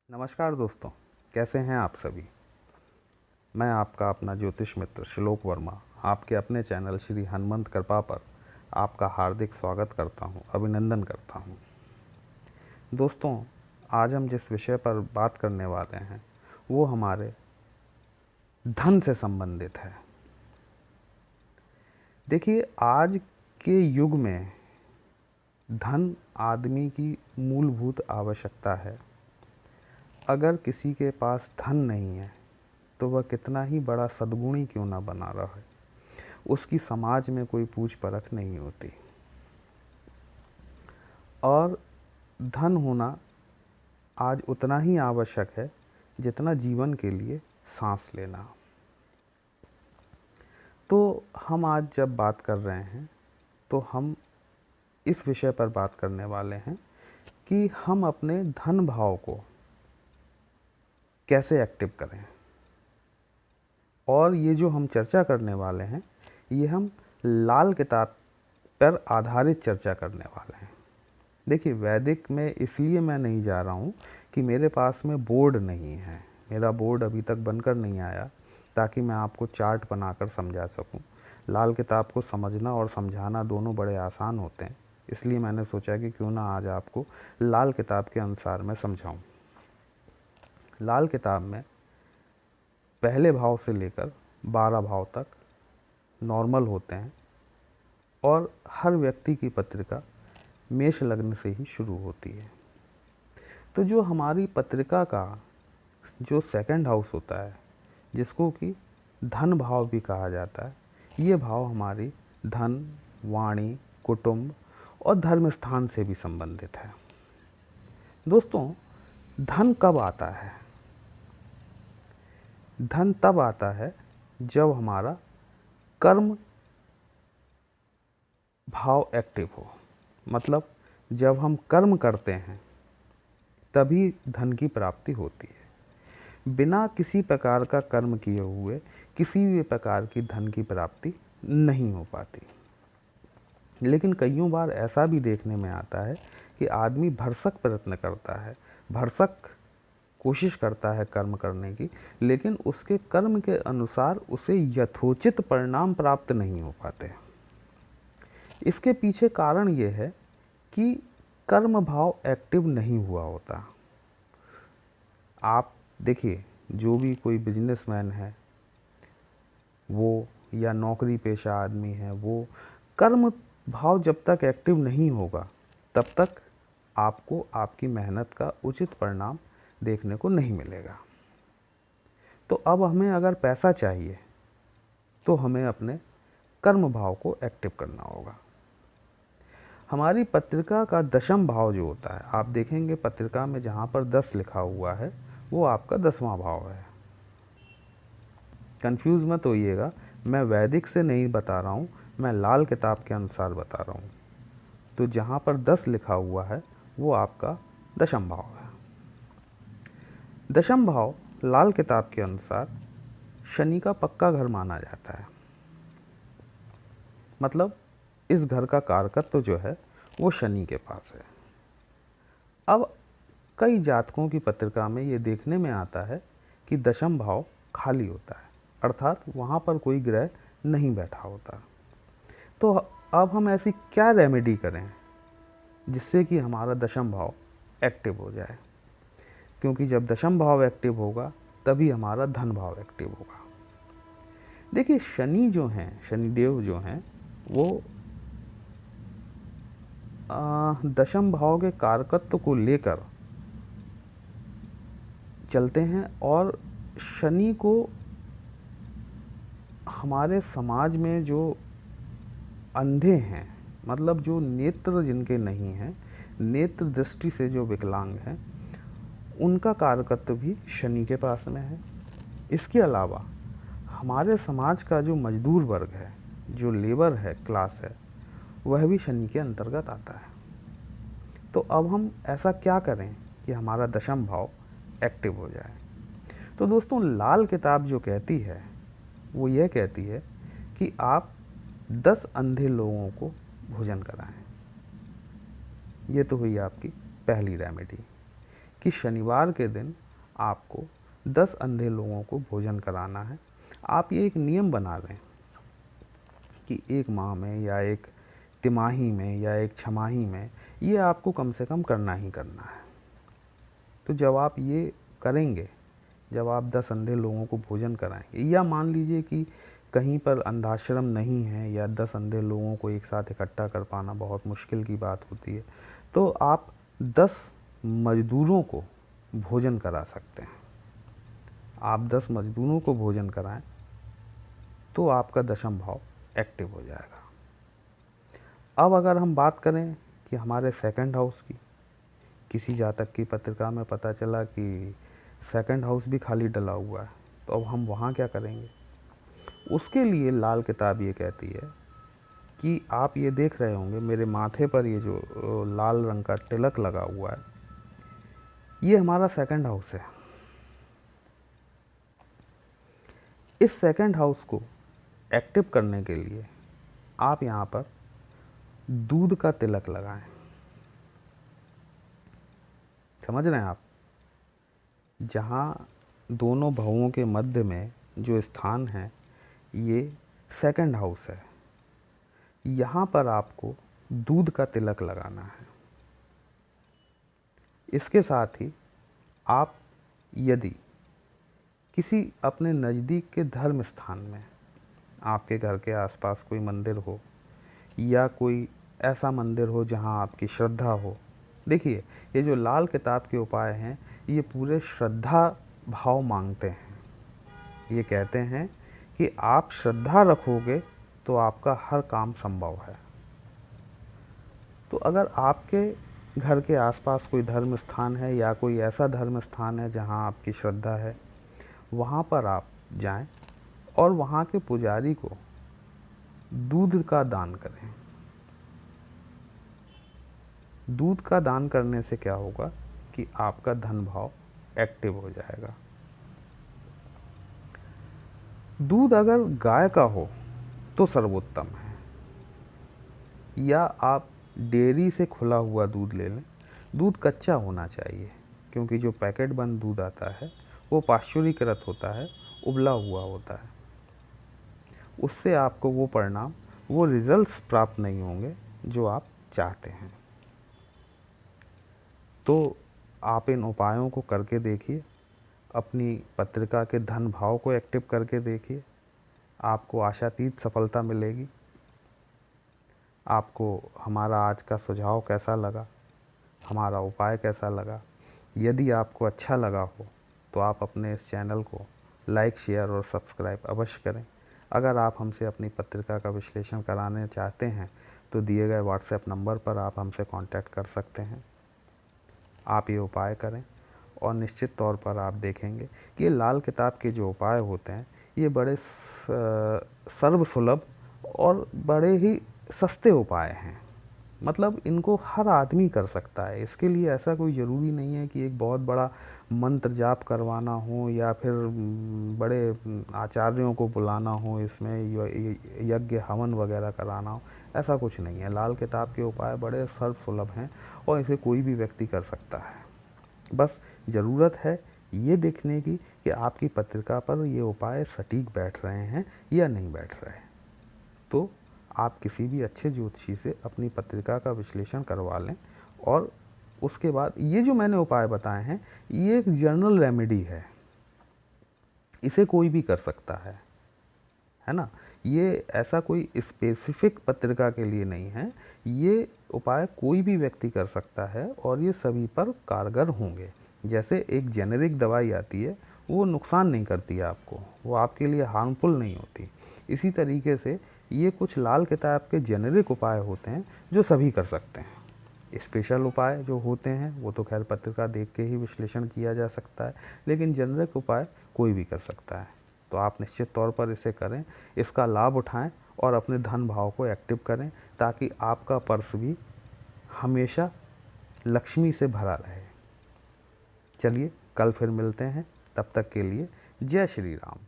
नमस्कार दोस्तों, कैसे हैं आप सभी। मैं आपका अपना ज्योतिष मित्र श्लोक वर्मा आपके अपने चैनल श्री हनुमंत कृपा पर आपका हार्दिक स्वागत करता हूं, अभिनंदन करता हूं। दोस्तों, आज हम जिस विषय पर बात करने वाले हैं वो हमारे धन से संबंधित है। देखिए, आज के युग में धन आदमी की मूलभूत आवश्यकता है। अगर किसी के पास धन नहीं है तो वह कितना ही बड़ा सद्गुणी क्यों ना बना रहा है, उसकी समाज में कोई पूछ परख नहीं होती। और धन होना आज उतना ही आवश्यक है जितना जीवन के लिए सांस लेना। तो हम आज जब बात कर रहे हैं तो हम इस विषय पर बात करने वाले हैं कि हम अपने धन भाव को कैसे एक्टिव करें। और ये जो हम चर्चा करने वाले हैं ये हम लाल किताब पर आधारित चर्चा करने वाले हैं। देखिए, वैदिक में इसलिए मैं नहीं जा रहा हूँ कि मेरे पास में बोर्ड नहीं है, मेरा बोर्ड अभी तक बनकर नहीं आया ताकि मैं आपको चार्ट बनाकर समझा सकूँ। लाल किताब को समझना और समझाना दोनों बड़े आसान होते हैं, इसलिए मैंने सोचा कि क्यों ना आज आपको लाल किताब के अनुसार मैं समझाऊँ। लाल किताब में पहले भाव से लेकर 12 भाव तक नॉर्मल होते हैं और हर व्यक्ति की पत्रिका मेष लग्न से ही शुरू होती है। तो जो हमारी पत्रिका का जो सेकंड हाउस होता है, जिसको कि धन भाव भी कहा जाता है, ये भाव हमारी धन, वाणी, कुटुंब और धर्म स्थान से भी संबंधित है। दोस्तों, धन कब आता है? धन तब आता है जब हमारा कर्म भाव एक्टिव हो। मतलब जब हम कर्म करते हैं तभी धन की प्राप्ति होती है। बिना किसी प्रकार का कर्म किए हुए किसी भी प्रकार की धन की प्राप्ति नहीं हो पाती। लेकिन कईयों बार ऐसा भी देखने में आता है कि आदमी भरसक प्रयत्न करता है, भरसक कोशिश करता है कर्म करने की, लेकिन उसके कर्म के अनुसार उसे यथोचित परिणाम प्राप्त नहीं हो पाते। इसके पीछे कारण ये है कि कर्म भाव एक्टिव नहीं हुआ होता। आप देखिए, जो भी कोई बिजनेसमैन है वो, या नौकरी पेशा आदमी है, वो कर्म भाव जब तक एक्टिव नहीं होगा तब तक आपको आपकी मेहनत का उचित परिणाम देखने को नहीं मिलेगा। तो अब हमें अगर पैसा चाहिए तो हमें अपने कर्म भाव को एक्टिव करना होगा। हमारी पत्रिका का दशम भाव जो होता है, आप देखेंगे पत्रिका में जहाँ पर 10 लिखा हुआ है वो आपका 10वां भाव है। कंफ्यूज मत होइएगा, मैं वैदिक से नहीं बता रहा हूँ, मैं लाल किताब के अनुसार बता रहा हूँ। तो जहाँ पर 10 लिखा हुआ है वो आपका दशम भाव है। दशम भाव लाल किताब के अनुसार शनि का पक्का घर माना जाता है। मतलब इस घर का कारकत्व जो है वो शनि के पास है। अब कई जातकों की पत्रिका में ये देखने में आता है कि दशम भाव खाली होता है, अर्थात वहाँ पर कोई ग्रह नहीं बैठा होता। तो अब हम ऐसी क्या रेमेडी करें जिससे कि हमारा दशम भाव एक्टिव हो जाए, क्योंकि जब दशम भाव एक्टिव होगा तभी हमारा धन भाव एक्टिव होगा। देखिए, शनि जो हैं, शनिदेव जो हैं, वो दशम भाव के कारकत्व को लेकर चलते हैं। और शनि को हमारे समाज में जो अंधे हैं, मतलब जो नेत्र जिनके नहीं हैं, नेत्र दृष्टि से जो विकलांग हैं, उनका कारकत्व भी शनि के पास में है। इसके अलावा हमारे समाज का जो मजदूर वर्ग है, जो लेबर है, क्लास है, वह भी शनि के अंतर्गत आता है। तो अब हम ऐसा क्या करें कि हमारा दशम भाव एक्टिव हो जाए? तो दोस्तों, लाल किताब जो कहती है वो यह कहती है कि आप 10 अंधे लोगों को भोजन कराएं। ये तो हुई आपकी पहली रेमेडी कि शनिवार के दिन आपको 10 अंधे लोगों को भोजन कराना है। आप ये एक नियम बना लें कि 1 माह में या 1 तिमाही में या 1 छमाही में ये आपको कम से कम करना ही करना है। तो जब आप ये करेंगे, जब आप 10 अंधे लोगों को भोजन कराएंगे, या मान लीजिए कि कहीं पर अंधाश्रम नहीं है या 10 अंधे लोगों को एक साथ इकट्ठा कर पाना बहुत मुश्किल की बात होती है, तो आप 10 मज़दूरों को भोजन करा सकते हैं। आप 10 मज़दूरों को भोजन कराएं तो आपका दशम भाव एक्टिव हो जाएगा। अब अगर हम बात करें कि हमारे सेकंड हाउस की, किसी जातक की पत्रिका में पता चला कि सेकंड हाउस भी खाली डला हुआ है, तो अब हम वहाँ क्या करेंगे? उसके लिए लाल किताब ये कहती है कि आप ये देख रहे होंगे मेरे माथे पर ये जो लाल रंग का तिलक लगा हुआ है, ये हमारा सेकंड हाउस है। इस सेकंड हाउस को एक्टिव करने के लिए आप यहाँ पर दूध का तिलक लगाएं। समझ रहे हैं आप? जहाँ दोनों भवों के मध्य में जो स्थान है ये सेकंड हाउस है, यहाँ पर आपको दूध का तिलक लगाना है। इसके साथ ही आप यदि किसी अपने नज़दीक के धर्म स्थान में, आपके घर के आसपास कोई मंदिर हो या कोई ऐसा मंदिर हो जहाँ आपकी श्रद्धा हो, देखिए ये जो लाल किताब के उपाय हैं ये पूरे श्रद्धा भाव मांगते हैं। ये कहते हैं कि आप श्रद्धा रखोगे तो आपका हर काम संभव है। तो अगर आपके घर के आसपास कोई धर्म स्थान है या कोई ऐसा धर्म स्थान है जहाँ आपकी श्रद्धा है, वहाँ पर आप जाएं और वहाँ के पुजारी को दूध का दान करें। दूध का दान करने से क्या होगा कि आपका धन भाव एक्टिव हो जाएगा। दूध अगर गाय का हो तो सर्वोत्तम है, या आप डेयरी से खुला हुआ दूध ले लें। दूध कच्चा होना चाहिए, क्योंकि जो पैकेट बंद दूध आता है वो पाश्चुरीकृत होता है, उबला हुआ होता है। उससे आपको वो परिणाम, वो रिजल्ट्स प्राप्त नहीं होंगे जो आप चाहते हैं। तो आप इन उपायों को करके देखिए, अपनी पत्रिका के धन भाव को एक्टिव करके देखिए, आपको आशातीत सफलता मिलेगी। आपको हमारा आज का सुझाव कैसा लगा, हमारा उपाय कैसा लगा? यदि आपको अच्छा लगा हो तो आप अपने इस चैनल को लाइक, शेयर और सब्सक्राइब अवश्य करें। अगर आप हमसे अपनी पत्रिका का विश्लेषण कराने चाहते हैं तो दिए गए व्हाट्सएप नंबर पर आप हमसे कांटेक्ट कर सकते हैं। आप ये उपाय करें और निश्चित तौर पर आप देखेंगे कि ये लाल किताब के जो उपाय होते हैं ये बड़े सर्वसुलभ और बड़े ही सस्ते उपाय हैं। मतलब इनको हर आदमी कर सकता है। इसके लिए ऐसा कोई ज़रूरी नहीं है कि एक बहुत बड़ा मंत्र जाप करवाना हो या फिर बड़े आचार्यों को बुलाना हो, इसमें यज्ञ हवन वगैरह कराना हो, ऐसा कुछ नहीं है। लाल किताब के उपाय बड़े सर्वसुलभ हैं और इसे कोई भी व्यक्ति कर सकता है। बस ज़रूरत है ये देखने की कि आपकी पत्रिका पर ये उपाय सटीक बैठ रहे हैं या नहीं बैठ रहे। तो आप किसी भी अच्छे ज्योतिषी से अपनी पत्रिका का विश्लेषण करवा लें, और उसके बाद ये जो मैंने उपाय बताए हैं ये एक जनरल रेमेडी है, इसे कोई भी कर सकता है ना। ये ऐसा कोई स्पेसिफिक पत्रिका के लिए नहीं है, ये उपाय कोई भी व्यक्ति कर सकता है और ये सभी पर कारगर होंगे। जैसे एक जेनेरिक दवाई आती है, वो नुकसान नहीं करती है आपको, वो आपके लिए हार्मफुल नहीं होती। इसी तरीके से ये कुछ लाल किताब के जेनेरिक उपाय होते हैं जो सभी कर सकते हैं। स्पेशल उपाय जो होते हैं वो तो खैर पत्रिका देख के ही विश्लेषण किया जा सकता है, लेकिन जेनेरिक उपाय कोई भी कर सकता है। तो आप निश्चित तौर पर इसे करें, इसका लाभ उठाएं और अपने धन भाव को एक्टिव करें, ताकि आपका पर्स भी हमेशा लक्ष्मी से भरा रहे। चलिए कल फिर मिलते हैं, तब तक के लिए जय श्री राम।